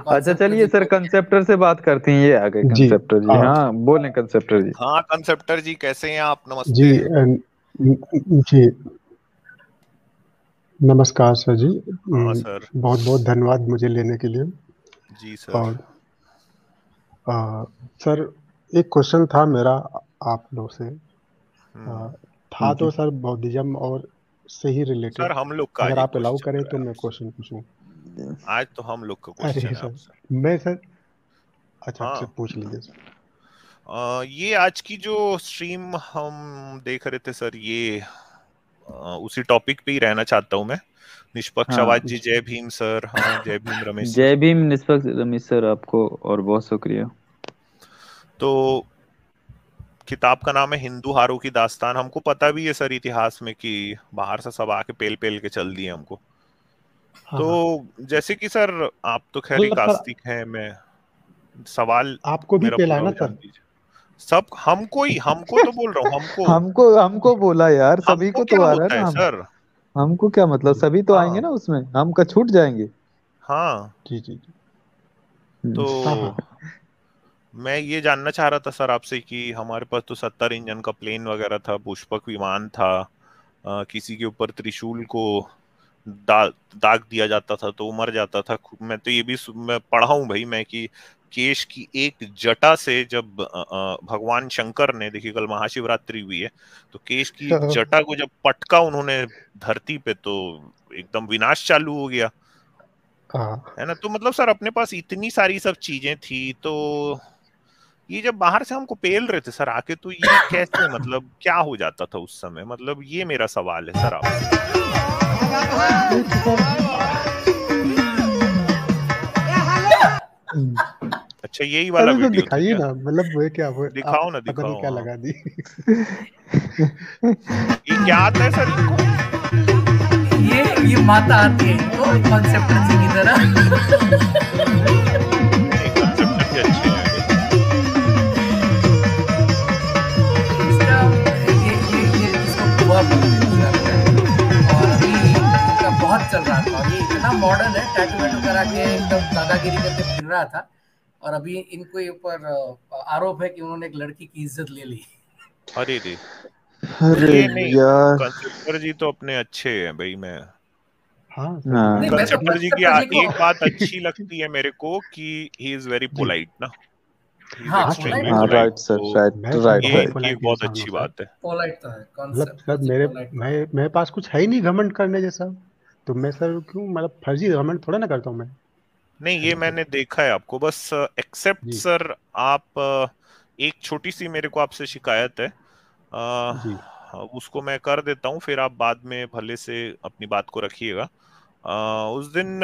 अच्छा कॉन्सेप्टर चलिए जी सर, बोलिए। कंसेप्टर से बात करते हैं। ये आ गए जी। कंसेप्टर जी। हाँ बोलें कंसेप्टर जी। हाँ कंसेप्टर जी, कैसे हैं आप? जी नमस्ते। जी नमस्कार सर जी। हाँ सर। बहुत बहुत धन्यवाद मुझे लेने के लिए। जी सर। और सर, एक क्वेश्चन था मेरा आप लोग से। हम्म। था तो जी सर बौद्धिज्म और से ही सर रिलेटेड। हम लोग का आज अगर एक आप अलाउ क्वेश्चन करें है तो मैं आपसे। क्वेश्चन पूछूं। आज तो हम लोग का अरे क्वेश्चन है सर, आपसे। मैं सर, अच्छा आपसे हाँ। पूछ लीजिए सर। ये आज की जो स्ट्रीम हम देख रहे थे सर, ये उसी टॉपिक पे ही रहना चाहता हूँ मैं। हाँ। निष्पक्षवाद जी, जय भीम सर। हाँ जय भीम रमेश सर। जय भीम निष्पक्ष रमेश सर, आपको और बहुत शुक्रिया। तो किताब का नाम है हिंदू हारों की दास्तान। हमको पता भी है सर इतिहास में कि बाहर से सब आके पेल पेल के चल दिए हमको। हाँ तो हाँ, जैसे कि सर आप तो खैर एक मतलब सर आस्तिक हैं, मैं सवाल आपको भी मेरा पेला है पूरा ना जान सर? दीजिए। सब हमको तो बोल रहा हूँ, हमको। हमको हमको बोला यार, सभी हमको को तो क्या आ रहा है होता है ना। हम सर? हमको क्या मतलब, सभी तो आएंगे हाँ। ना उसमें, हम का छूट जाएंगे। हाँ। जी जी जी। तो हाँ हाँ मैं ये जानना चाह रहा था सर आपसे कि हमारे पास तो 70 इंजन का प्लेन वगैरह था, पुष्पक विमान था, किसी के ऊपर त्रिशूल को दाग दिया जाता था तो वो मर जाता था। मैं तो ये भी मैं पढ़ा हूं भाई मैं कि केश की एक जटा से जब भगवान शंकर ने, देखिए कल महाशिवरात्रि हुई है, तो केश की एक हाँ जटा को जब पटका उन्होंने धरती पे तो एकदम विनाश चालू हो गया। हाँ। है ना? तो मतलब सर अपने पास इतनी सारी सब चीजें थी, तो ये जब बाहर से हमको पेल रहे थे सर आके, तो ये कैसे, मतलब क्या हो जाता था उस समय? मतलब ये मेरा सवाल है सर आपसे। नहीं तो सर, अच्छा यही वाला अरे सर वीडियो था दिखाइए क्या? ना, मतलब वो क्या, वो आप दिखाओ ना, पता नहीं दिखाओ। क्या हाँ लगा दी। ये क्या आता है सर इनको? ये माता आती है इनको कॉन्सेप्टर जी की तरह। नहीं कंसेप्टर जी अच्छे हैं भाई। इसका ये इसको बुआ बोलते हैं गुजरात में। और अभी इनका बहुत चल रहा था, ये इतना मॉडर्न है, टैटू वैटू करा के एकदम दादागिरी करके फिर रहा था। और अभी इनको ऊपर आरोप है कि उन्होंने एक लड़की की इज्जत ले ली। अरे रे। तो अरे ये नहीं, यार। कंसेप्टर जी तो अपने अच्छे हैं भाई। मैं हाँ सर, हाँ। नहीं, मैं तो कंसेप्टर जी की कंसेप्टर जी को, एक बात अच्छी लगती है मेरे को कि ही इज वेरी जी। पोलाइट ना। ही इज हाँ हाँ सर, एक्सट्रीमली मैं हाँ तो पोलाइट। राइट सर, तो राइट मैं तो राइट ये बहुत राइट। एक पोलाइट बहुत इंसान हूँ अच्छी सर। बात है। पोलाइट तो है, मतलब कॉन्सेप्टर सर जी मेरे पोलाइट तो है। मैं मेरे पास कुछ है ही नहीं घमंड करने जैसा। तो मैं सर क्यों, मतलब फर्जी घमंड थोड़ा ना करता हूँ मैं। नहीं है ये ना सर? मैंने देखा है आपको, बस एक्सेप्ट जी सर आप एक छोटी सी मेरे को आपसे शिकायत है। जी उसको मैं कर देता हूँ, फिर आप बाद में भले से अपनी बात को रखिएगा। उस दिन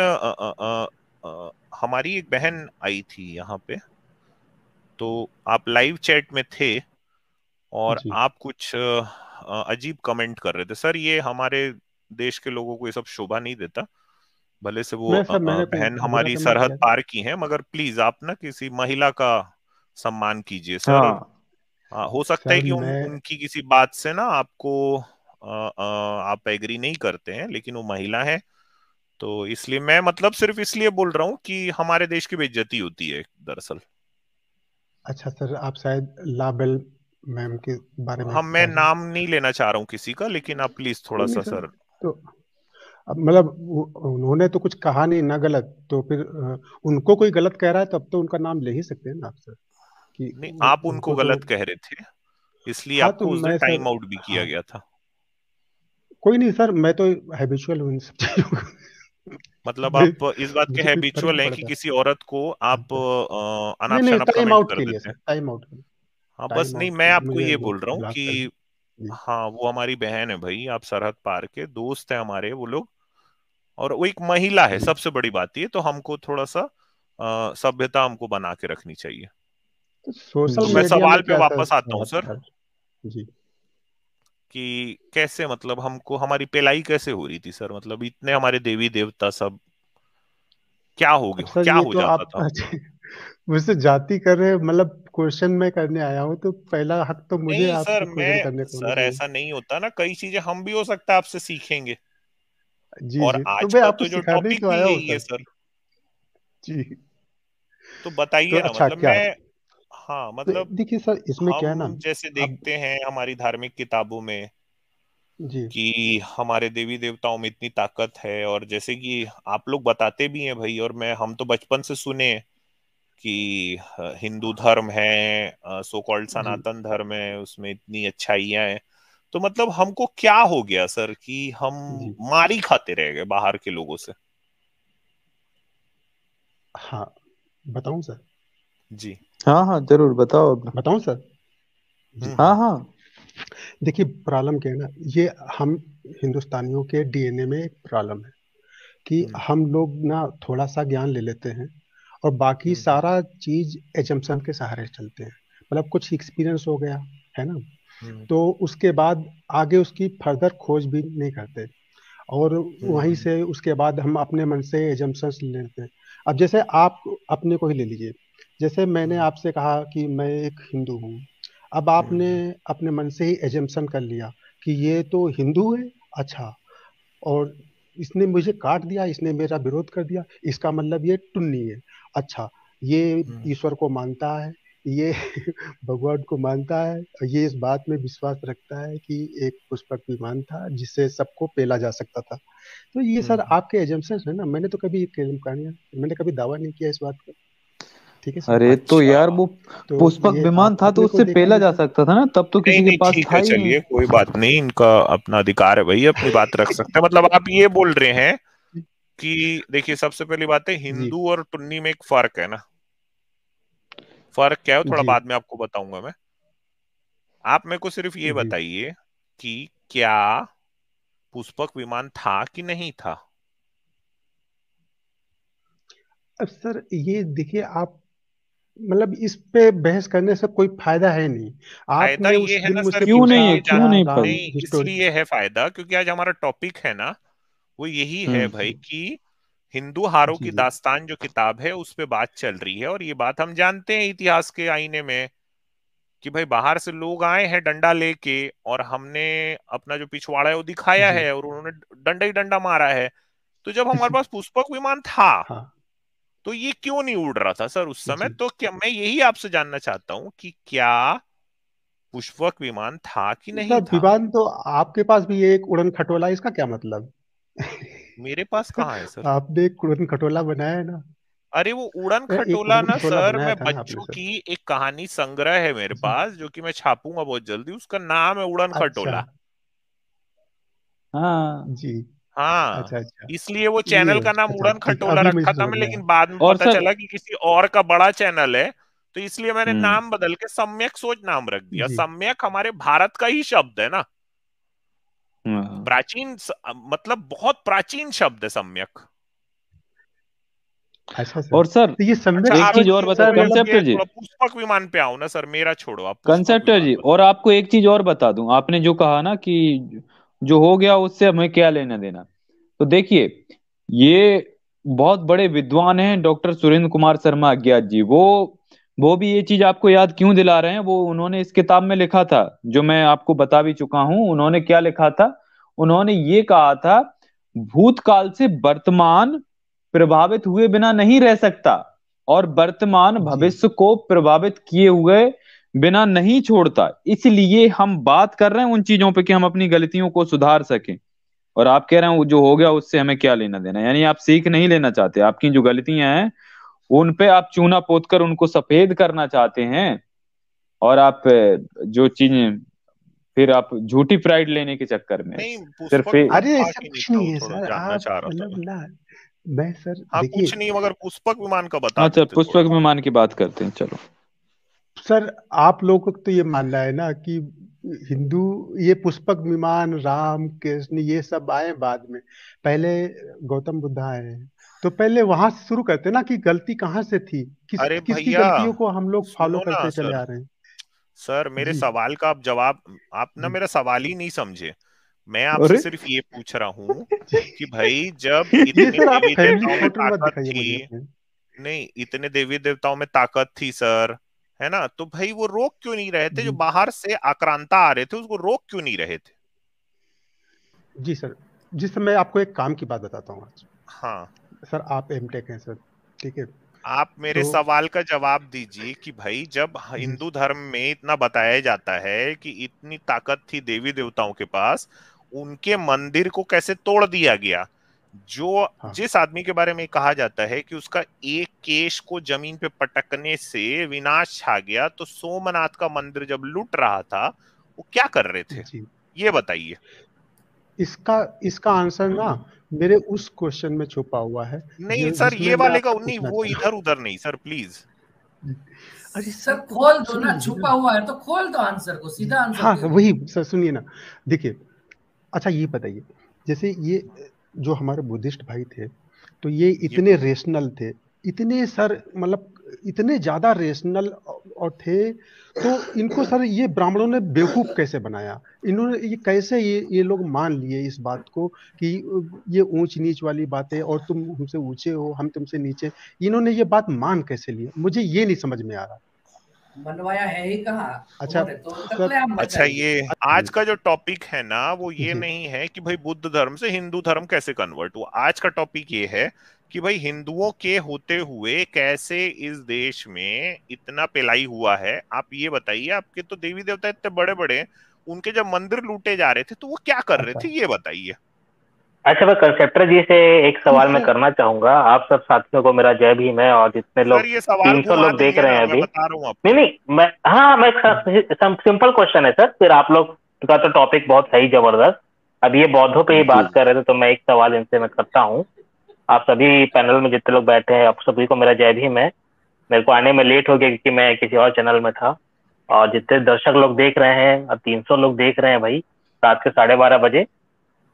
हमारी एक बहन आई थी यहाँ पे, तो आप लाइव चैट में थे और जी। आप कुछ अजीब कमेंट कर रहे थे सर। ये हमारे देश के लोगों को ये सब शोभा नहीं देता। भले से वो मैं सर, मैंने कोई बहन बुरा हमारी तो नहीं सरहद किया। पार की हैं, मगर प्लीज आप ना किसी महिला का सम्मान कीजिए सर। हाँ हो सकता है सर कि मैं, उनकी किसी बात से ना आपको आप एग्री नहीं करते हैं, लेकिन वो महिला है। तो इसलिए मैं मतलब सिर्फ इसलिए बोल रहा हूँ कि हमारे देश की बेइज्जती होती है दरअसल। अच्छा सर, आप शायद लाबेल मैम के बारे में मैं कह रहे हैं। नाम नहीं लेना चाह रहा हूँ किसी का, लेकिन आप प्लीज थोड़ा कोई नहीं सा सर। सर। तो अब मतलब उन्होंने तो कुछ कहा नहीं ना गलत, तो फिर उनको कोई गलत कह रहा है तब तो उनका नाम ले ही सकते हैं ना आप सर। कि नहीं आप उनको उनको तो, गलत कह रहे थे, इसलिए हाँ तो आपको उस दिन मैं सर, टाइम आउट भी किया हाँ गया था। कोई नहीं सर, मैं तो हैबिचुअल हूँ इन सब चीजों का। मतलब मैं, आप इस बात के मुझे कोई फर्क हैबिचुअल नहीं हैं कि पड़ता। किसी औरत को हाँ आप सर। नहीं अनाप नहीं, शनाप टाइम कमेंट आउट कर के लिए देते सर, हैं। टाइम आउट के लिए। हाँ बस टाइम नहीं, आउट मैं के लिए आपको मुझे ये वो बोल रहा हूँ ब्लॉक कर कि दिया। जी। हाँ वो हमारी बहन है भाई, आप सरहद पार के दोस्त है हमारे वो लोग, और वो एक महिला है, जी सबसे बड़ी बात ये। तो हमको थोड़ा सा सभ्यता हमको बना के रखनी चाहिए। तो सोशल तो मैं मीडिया में सवाल पे क्या सर वापस आता हूँ सर, सर। जी। कि कैसे मतलब हमको हमारी पेलाई कैसे हो रही थी सर? मतलब इतने हमारे देवी देवता सब, क्या हो अब गया, सर क्या ये हो तो जाता आप था? मुझसे जाति कर रहे हैं, मतलब क्वेश्चन में करने आया हूँ तो पहला हक तो मुझे नहीं सर, आपसे क्वेश्चन मैं करने को होना सर चाहिए। ऐसा नहीं होता ना, कई चीजें हम भी हो सकता है आपसे सीखेंगे। जी और जी, तो आज मैं का आपको तो जो सिखाने ही टॉपिक तो भी आया हूँ यही है सर। सर। जी। तो बताइए तो ना, अच्छा मतलब क्या मैं, हाँ तो मतलब देखिए सर, इसमें क्या है ना, हम जैसे अब देखते हैं हमारी धार्मिक किताबों में जी कि हमारे देवी देवताओं में इतनी ताकत है, और जैसे कि आप लोग बताते भी हैं भाई, और मैं हम तो बचपन से सुने कि हिंदू धर्म है, सो कॉल्ड जी सनातन धर्म है, उसमें इतनी अच्छाइयां हैं। तो मतलब हमको क्या हो गया सर कि हम जी मारी खाते रह गए बाहर के लोगों से? हाँ, बताऊं सर? जी। हाँ हाँ जरूर बताओ अब। बताऊं सर? जी हाँ हाँ। देखिए, प्रॉब्लम क्या है ना, ये हम हिंदुस्तानियों के डीएनए में एक प्रॉब्लम है कि हम्म हम लोग ना थोड़ा सा ज्ञान ले लेते हैं और बाकी हम्म सारा चीज एजम्पशन के सहारे चलते हैं। मतलब कुछ एक्सपीरियंस हो गया है ना, हम्म तो उसके बाद आगे उसकी फर्दर खोज भी नहीं करते, और वहीं हम्म से उसके बाद हम अपने मन से एजम्पशंस ले लेते हैं। अब जैसे आप अपने को ही ले लीजिए, जैसे मैंने हम्म आपसे कहा कि मैं एक हिंदू हूँ, अब आपने हम्म अपने मन से ही एजम्पशन कर लिया कि ये तो हिंदू है, अच्छा, और इसने मुझे काट दिया, इसने मेरा विरोध कर दिया, इसका मतलब ये टुन्नी है, अच्छा, ये हम्म ईश्वर को मानता है, ये भगवान को मानता है, और ये इस बात में विश्वास रखता है कि एक पुष्पक विमान था जिससे सबको पेला जा सकता था। तो ये सर हम्म। आपके एजम्पशंस है ना, मैंने तो कभी कहानियां, मैंने कभी दावा नहीं किया इस बात का। ठीक है सर, अरे तो अच्छा, यार वो तो पुष्पक ये विमान आप था तो अपने को उससे देख पेला लीजिए जा सर। सकता था ना, तब तो नहीं किसी के नहीं, पास ठीक था है, ही नहीं। चलिए कोई बात नहीं, इनका अपना अधिकार है भाई, अपनी बात रख सकते हैं। मतलब आप ये बोल रहे हैं कि देखिए, सबसे पहली बात है, जी हिंदू और टुन्नी में एक फर्क है ना। फर्क क्या है वो थोड़ा जी बाद में आपको बताऊंगा मैं। आप मेरे को सिर्फ ये जी। बताइए कि क्या पुष्पक विमान था कि नहीं था? अब सर ये देखिए आप, मतलब इस पे बहस करने से कोई फायदा है नहीं। फायदा आपने ये उस है दिन ना सर, मुझसे क्यों क्योंकि नहीं पूछा है, ये क्यों क्या नहीं राम फायदा? नहीं, हिस्टोरी। इसलिए है फायदा क्योंकि आज हमारा टॉपिक है ना, वो यही है भाई हम्म। कि हिंदू हारों जी की जी दास्तान जो किताब है उस पे बात चल रही है, और ये बात हम जानते हैं इतिहास के आईने में कि भाई बाहर से लोग आए हैं डंडा लेके, और हमने अपना जो पिछवाड़ा है वो दिखाया जी। है, और उन्होंने डंडा ही डंडा मारा है। तो जब हमारे पास पुष्पक विमान था, हाँ तो ये क्यों नहीं उड़ रहा था सर उस समय? जी। तो क्या, मैं यही आपसे जानना चाहता हूं कि क्या पुष्पक विमान था कि नहीं सर था? विवान तो आपके पास भी है एक उड़न खटोला, इसका क्या मतलब? मेरे पास कहाँ है सर? आपने एक उड़न खटोला बनाया है ना, अरे वो उड़न एक खटोला उड़न ना खटोला सर, बनाया मैं था ना आपने बच्चों सर। की एक कहानी संग्रह है मेरे जी। पास, जो कि मैं छापूंगा बहुत जल्दी, उसका नाम है उड़न अच्छा। खटोला। हाँ। जी। हाँ, अच्छा अच्छा। इसलिए वो ये चैनल का नाम अच्छा उड़न ठीक, खटोला अभी मुझे रखा था समझ मैं, में लेकिन आया। बाद में और पता सर। चला कि किसी और का बड़ा चैनल है, तो इसलिए मैंने हम्म। नाम बदल के सम्यक सोच नाम रख दिया। जी। सम्यक हमारे भारत का ही शब्द है ना, हाँ। प्राचीन मतलब बहुत प्राचीन शब्द है सम्यक। अच्छा सर, और सर तो ये अच्छा, सम्यक एक आप चीज सोच और ये बता सर वो मतलब। ये कंसेप्टर जी। थोड़ा पुष्पक विमान पे आओ ना सर, मेरा छोड़ो, आप पुष्पक कंसेप्टर विमान जी, बताओ। और आपको एक चीज और बता दूं, आपने जो कहा ना कि जो हो गया उससे हमें क्या लेना देना। तो देखिए, ये बहुत बड़े विद्वान हैं डॉक्टर सुरेंद्र कुमार शर्मा अज्ञात जी। वो भी ये चीज आपको याद क्यों दिला रहे हैं, वो उन्होंने इस किताब में लिखा था जो मैं आपको बता भी चुका हूं। उन्होंने क्या लिखा था? उन्होंने ये कहा था, भूतकाल से वर्तमान प्रभावित हुए बिना नहीं रह सकता, और वर्तमान जी भविष्य को प्रभावित किए हुए बिना नहीं छोड़ता। इसलिए हम बात कर रहे हैं उन चीजों पे कि हम अपनी गलतियों को सुधार सकें। और आप कह रहे हैं वो जो हो गया उससे हमें क्या लेना देना, यानी आप सीख नहीं लेना चाहते, आपकी जो गलतियां हैं उन पे आप चूना पोत कर उनको सफेद करना चाहते हैं। और आप जो चीजें, फिर आप झूठी प्राइड लेने के चक्कर में नहीं, सिर्फ पुष्पक विमान अरे था ऐसा कि नहीं कुछ था, नहीं वो है थोड़ा सर, जानना आप चाह रहा था मतलब मैं। ना, मैं सर हाँ देखिए, कुछ नहीं, मगर पुष्पक विमान का बता अच्छा, देते थोड़ा। पुष्पक विमान की बात करते हैं, चलो। सर आप लोगों को तो ये मानना है ना कि हिंदू, ये पुष्पक विमान राम कृष्ण ये सब आए बाद में, पहले गौतम बुद्ध आए हैं, तो पहले वहां से शुरू करते ना कि गलती कहाँ से थी, अरे किसकी भैया, गलतियों को हम लोग फॉलो सुनो ना करते चले सर, आ रहे हैं। सर मेरे जी सवाल का आप जवाब, आप ना जी मेरा सवाल ही नहीं समझे। मैं आपसे अरे सिर्फ ये पूछ रहा हूँ जी। कि भाई जब ये इतने सर आप देवी फैमिली देवताओं में फोटो मत ताकत दिखाइए मुझे थी, अपने। नहीं इतने देवी देवताओं में ताकत थी सर, है ना, तो भाई वो रोक क्यों नहीं रहे थे? जो जी बाहर से आक्रांता आ रहे थे उसको रोक क्यों नहीं रहे थे? जी सर, जिस समय आपको एक काम की बात बताता हूँ आज। हाँ। सर आप एमटेक हैं सर, ठीक है, आप मेरे तो सवाल का जवाब दीजिए कि भाई जब हिंदू धर्म में इतना बताया जाता है कि इतनी ताकत थी देवी देवताओं के पास, उनके मंदिर को कैसे तोड़ दिया गया? जो हाँ जिस आदमी के बारे में कहा जाता है कि उसका एक केश को जमीन पे पटकने से विनाश छा गया, तो सोमनाथ का मंदिर जब लूट रहा था वो क्या कर रहे थे, जी, ये बताइए। इसका इसका आंसर ना मेरे उस क्वेश्चन में छुपा हुआ है नहीं जो सर, जिसमें ये मैं वाले का आपसे नहीं, पूछना वो चाह इधर उधर नहीं सर, प्लीज। रहा हूँ। अरे सर सर खोल दो ना, सुनिए छुपा ना। हुआ है तो खोल दो आंसर को, सीधा आंसर हाँ दे दो। वही सर, सुनिए ना। देखिए, अच्छा ये बताइए, जैसे ये जो हमारे बुद्धिस्ट भाई थे, तो ये ये इतने रेशनल थे, इतने सर मतलब इतने ज्यादा रेशनल और थे, तो इनको सर ये ब्राह्मणों ने बेवकूफ कैसे बनाया? इन्होंने ये कैसे ये लोग मान लिए इस बात को कि ये ऊंच नीच वाली बातें, और तुम हमसे ऊंचे हो हम तुमसे नीचे, इन्होंने ये बात मान कैसे लिया? मुझे ये नहीं समझ में आ रहा। मनवाया है ही कहाँ, अच्छा उन्होंने तो सर, कत्लेआम अच्छा, मचाई है। ये आज का जो टॉपिक है ना वो ये जी नहीं है कि भाई बुद्ध धर्म से हिंदू धर्म कैसे कन्वर्ट हुआ। आज का टॉपिक ये है कि भाई हिंदुओं के होते हुए कैसे इस देश में इतना पिलाई हुआ है। आप ये बताइए, आपके तो देवी देवता इतने बड़े बड़े, उनके जब मंदिर लूटे जा रहे थे तो वो क्या कर रहे अच्छा थे, ये बताइए। अच्छा, मैं कंसेप्टर जी से एक जी सवाल मैं सर। करना चाहूंगा। आप सब साथियों को मेरा जय भीम है, और जितने सर लोग ये सवाल 300 घुमा लोग देख देंगे रहे ना, हैं मैं अभी। बता रहा हूँ नहीं आपको। नहीं, मैं हाँ, मैं सिंपल क्वेश्चन है सर, फिर आप लोग का तो टॉपिक बहुत सही जबरदस्त। अब ये बौद्धों पे ही जी बात कर रहे थे, तो मैं एक सवाल इनसे मैं करता हूँ। आप सभी पैनल में जितने लोग बैठे हैं, आप सभी को मेरा जय भीम है। मेरे को आने में लेट हो गया क्योंकि मैं किसी और चैनल में था। और जितने दर्शक लोग देख रहे हैं, अब 300 लोग देख रहे हैं भाई, रात के 12:30 बजे,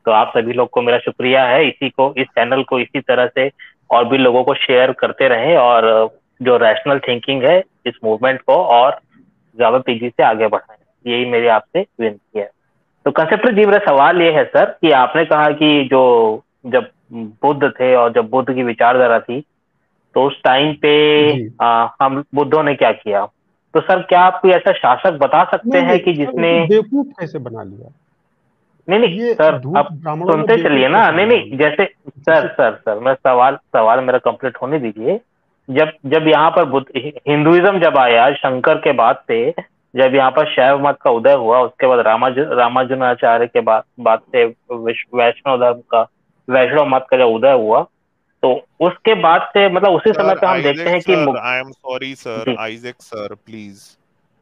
तो आप सभी लोग को मेरा शुक्रिया है। इसी को, इस चैनल को इसी तरह से और भी लोगों को शेयर करते रहें, और जो रैशनल थिंकिंग है इस मूवमेंट को और ज्यादा तेजी से आगे बढ़ाएं, यही मेरी आपसे विनती है। तो कंसेप्टर जी, मेरा सवाल ये है सर कि आपने कहा कि जो जब बुद्ध थे और जब बुद्ध की विचारधारा थी, तो उस टाइम पे जी हम बुद्धों ने क्या किया? तो सर क्या आप कोई ऐसा शासक बता सकते नहीं हैं नहीं कि सर, जिसने, उनको बेवकूफ कैसे बना लिया? नहीं नहीं ये सर, धूर्त अब ब्राह्मणों ने सुनते चलिए बेवकूफ ना। कैसे नहीं बना नहीं, लिया? जैसे सर जैसे सर सर मैं सवाल सवाल मेरा कंप्लीट होने दीजिए। जब जब यहाँ पर बुद्ध हिंदुइज्म जब आया शंकर के बाद से, जब यहाँ पर शैव मत का उदय हुआ, उसके बाद रामानुजाचार्य के बाद से वैष्णव धर्म का, वैष्णव मत का जब उदय हुआ, तो उसके बाद से मतलब उसी समय सर पे हम देखते आइजैक हैं कि sir, I am sorry sir, जी, आइजैक सर प्लीज,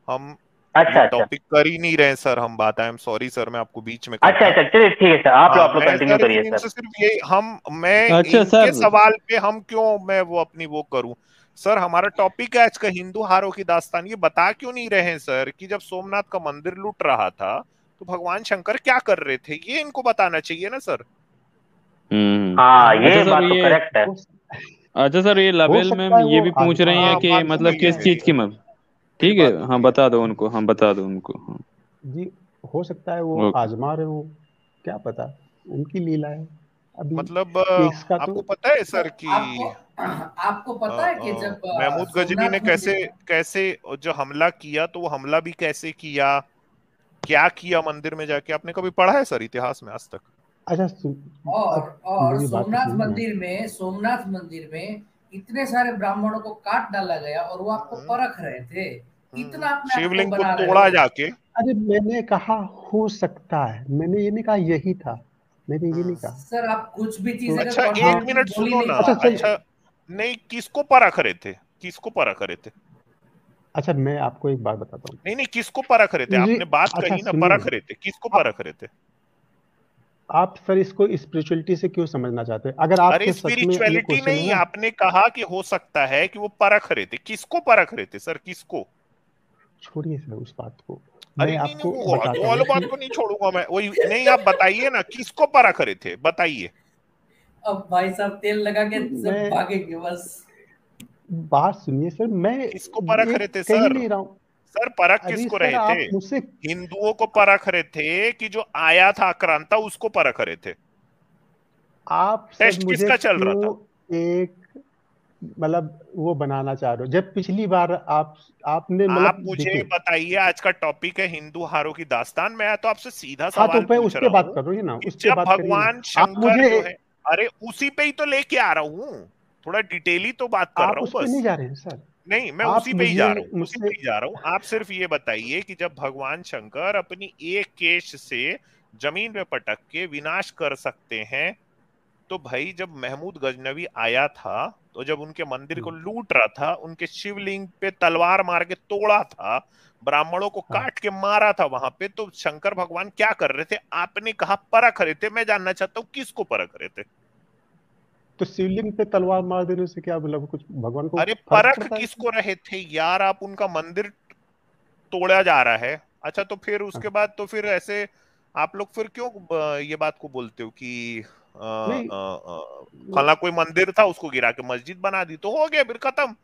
हम ये अच्छा अच्छा टॉपिक कर ही नहीं रहे सर, हम बात, आई एम सॉरी सर, मैं आपको बीच में अच्छा काटा। अच्छा, चलिए ठीक है सर, हाँ, आप लोग मैं कंटिन्यू सर करिए सर। इनसे सिर्फ ये हम मैं अच्छा इनके सर। सवाल पे हम क्यों मैं वो अपनी वो करूं। सर हमारा टॉपिक है आज का हिंदू हारों की दास्तान। ये बता क्यों नहीं रहे हैं सर कि जब सोमनाथ का मंदिर लूट रहा था तो भगवान शंकर क्या कर रहे थे, ये इनको बताना चाहिए ना सर। हाँ, अच्छा ये सर बात तो ये करेक्ट है। हो, अच्छा सर, ये हो लाबेल सकता मैम है ये वो भी पूछ रही हैं हाँ, कि बात तो मतलब सही है किस मेरी, चीज की मैम। मेरी ठीक है, बात तो हाँ सही है। बता दो उनको, हाँ बता दो उनको, हाँ। जी हो सकता है वो ओके। आजमा रहे हो, क्या पता, उनकी लीला है अभी। मतलब इसका तो आपको पता है सर सर कि आपको आपको पता है कि जब महमूद गजनी ने सोमनाथ कैसे मंदिर, कैसे जो हमला किया, तो वो हमला भी कैसे किया, क्या किया मंदिर में जाके, आपने कभी पढ़ा है सर इतिहास में आज तक? अच्छा और मेरी बात तो सुनिए ना। सोमनाथ मंदिर में इतने सारे ब्राह्मणों को काट डाला गया और वो आपको हम्म, परख रहे थे। इतना अपने आप को शिवलिंग को बना रहे तोड़ा हो। जाके। अरे मैंने कहा हो सकता है, मैंने ये नहीं कहा यही था, मैंने ये नहीं कहा। सर आप कुछ भी चीज तो अगर अच्छा एक हाँ, कॉन्फिडेंटली मिनट बोल ही सुनो नहीं ना। अच्छा पाते। चलिए, अच्छा, नहीं, किसको परख रहे थे, किसको परख रहे थे? अच्छा मैं आपको एक बात बताता हूँ। नहीं नहीं, किसको परख रहे थे? मुझे, आपने बात अच्छा कही ना, सुनिए परख ना, रहे थे, किसको आप परख रहे थे? आप सर इसको स्पिरिचुअलिटी से क्यों समझना चाहते हैं? अगर अरे आपके सच में ये स्पिरिचुअलिटी क्वेश्चन है नहीं, ना, आपने कहा कि हो सकता है कि वो परख रहे थे, किसको परख रहे थे सर, किसको? छोड़िए सर उस बात को। अरे मैं नहीं नहीं, आपको वो बताता वाला हूँ बात कि को नहीं छोड़ूंगा मैं, वही नहीं, आप बताइए ना किसको परख रहे थे, बताइए। अब भाई साहब तेल लगा के सब मैं, भागेंगे बस। बात सुनिए सर, मैं किसको परख ये रहे थे कह ही सर? नहीं रहा हूँ। सर परख अरे किसको सर रहे थे? आप मुझसे, हिंदुओं को परख रहे थे कि जो आया था आक्रांता, उसको परख रहे थे? आप सर टेस्ट मुझे किसका चल रहा था? क्यों एक मतलब वो बनाना चाह रहे हो? जब पिछली बार आपने आप मतलब मुझे देखिए, बताइए, आज का टॉपिक है हिंदू हारों की दास्तान, मैं तो आपसे सीधा हाँ तो सवाल मैं उस पूछ पे रहा बात हूँ कर रही है ना, कि उस पे जब बात करिए ना भगवान आप शंकर मुझे। जो है, अरे उसी पे ही तो लेके आ रहा हूँ। थोड़ा डिटेली तो बात कर आप रहा हूँ उस पे बस। नहीं जा रहे हैं सर। नहीं, मैं आप उसी पे ही मुझे जा रहा हूँ, उसी पे मुझसे ही जा रहा हूँ। आप सिर्फ ये बताइए कि जब भगवान शंकर अपनी एक केश से जमीन पे पटक के विनाश कर सकते हैं, तो भाई जब महमूद गजनवी आया था, तो जब उनके मंदिर को लूट रहा था, उनके शिवलिंग पे तलवार मार के तोड़ा था, ब्राह्मणों को हाँ, काट के मारा था वहां पे, तो शंकर भगवान क्या कर रहे थे? आपने कहा परख रहे थे। मैं जानना चाहता हूँ किसको परख रहे थे? तो शिवलिंग पे तलवार मार देने से क्या मतलब कुछ भगवान को अरे फर्क परख पड़ता है क्या? किसको रहे थे यार? आप उनका मंदिर तोड़ा जा रहा है। अच्छा, तो फिर हाँ, उसके बाद तो फिर ऐसे आप लोग फिर क्यों ये बात को बोलते हो कि नहीं, फला कोई मंदिर था उसको गिरा के मस्जिद बना दी तो हो गया, फिर खत्म?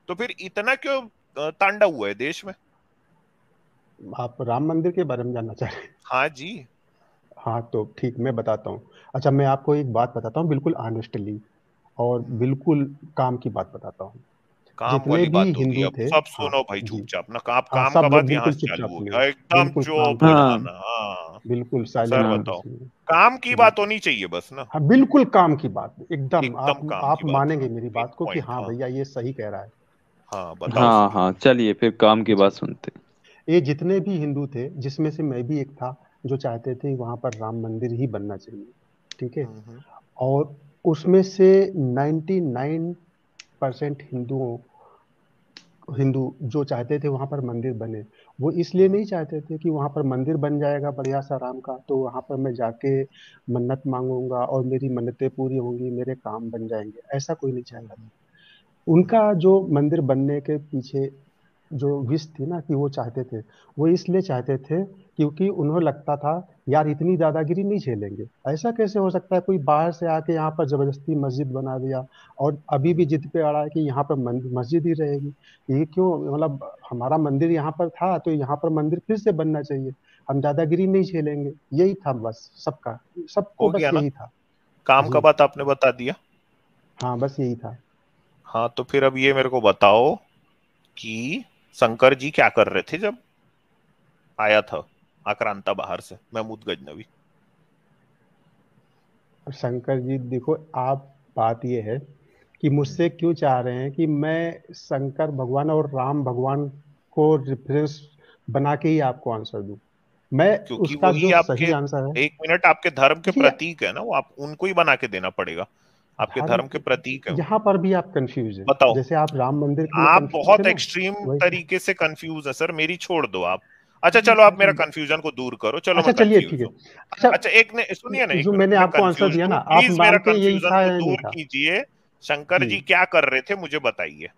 तो फिर इतना क्यों तांडव हुआ है देश में? आप राम मंदिर के बारे में जानना चाह रहे हैं? हाँ जी। हाँ, तो ठीक, मैं बताता हूँ। अच्छा, मैं आपको एक बात बताता हूँ बिल्कुल ऑनेस्टली, और बिल्कुल काम की बात बताता हूँ। काम जितने वाली भी बात होगी हिंदू अब। थे, सब हाँ सुनो भाई जी, चुपचाप ना। आप हाँ, काम का सब लोग बात यहाँ बिल्कुल से चालू चुपचाप हो सुनिए, गया, एकदम बिल्कुल काम चुप की हो बात हाँ सुनिए, जाना। हाँ, बिल्कुल सर साइलेंट होकर हाँ बताओ। सुनिए, काम की सुनिए। बात होनी चाहिए बस ना। हाँ, बिल्कुल काम की बात, एकदम एकदम काम आप की बात, मानेंगे हाँ। मेरी पिन बात को कि पॉइंट, हाँ हाँ। भैया ये सही कह रहा है। हाँ बताओ, जी, हाँ सुनिए। हाँ, चलिए फिर काम की जी। बात सुनते हैं। ये जितने भी हिंदू थे, जिसमें से मैं भी एक था, जो चाहते थे वहां पर राम मंदिर ही बनना चाहिए, ठीक है। हम्म। और उसमें से 99% हिंदू जो चाहते थे वहां पर मंदिर बने, वो इसलिए हम्म। नहीं चाहते थे कि वहां पर मंदिर बन जाएगा बढ़िया सा राम का, तो वहां पर मैं जाके मन्नत मांगूंगा और मेरी मन्नतें पूरी होंगी, मेरे काम बन जाएंगे, ऐसा कोई नहीं चाहता था। हम्म। उनका जो मंदिर बनने के पीछे जो विश थी ना, कि वो चाहते थे, वो इसलिए चाहते थे क्योंकि उन्हें लगता था यार इतनी दादागिरी नहीं झेलेंगे, ऐसा कैसे हो सकता है कोई बाहर से आके यहाँ पर जबरदस्ती मस्जिद बना दिया, और अभी भी जिद पे अड़ा है कि यहाँ पर मस्जिद ही रहेगी, ये क्यों, मतलब हमारा मंदिर यहाँ पर था तो यहाँ पर मंदिर फिर से बनना चाहिए, हम दादागिरी नहीं झेलेंगे, यही था बस सबका, सबको हो बस गया ना? यही था। काम का जी, बात आपने बता दिया। हाँ, बस यही था। हाँ, तो फिर अब ये मेरे को बताओ कि शंकर जी क्या कर रहे थे जब आया था आक्रांता बाहर से महमूद गजनवी? और शंकर जी देखो, आप बात ये है कि मुझसे क्यों चाह रहे हैं कि मैं शंकर भगवान और राम भगवान को रेफरेंस बना के ही आपको आंसर दूं। मैं क्योंकि उसका वही जो आपके, सही आंसर है, एक मिनट, आपके धर्म के देखिए, प्रतीक है ना वो, आप उनको ही बना के देना पड़ेगा। आपके धर्म धर्म के प्रतीक है वो। यहाँ पर भी आप कंफ्यूज हैं, बताओ। जैसे आप राम मंदिर के लिए आप कंफ्यूज थे बहुत ना, एक्सट्रीम वैसे। तरीके से कंफ्यूज है सर, मेरी छोड़ दो आप। अच्छा चलो, आप मेरा कंफ्यूजन को दूर करो, चलो मैं अच्छा, चलिए कंफ्यूज ठीक है। हूँ। अच्छा, अच्छा एक ने सुनिए ना, एक जो मिनट, मैंने मैं आपको आंसर कंफ्यूज दिया ना, हूँ, आप प्लीज मेरा मानते हैं यही कंफ्यूजन था को या नहीं दूर था? कीजिए। शंकर जी। जी क्या कर रहे थे मुझे बताइए।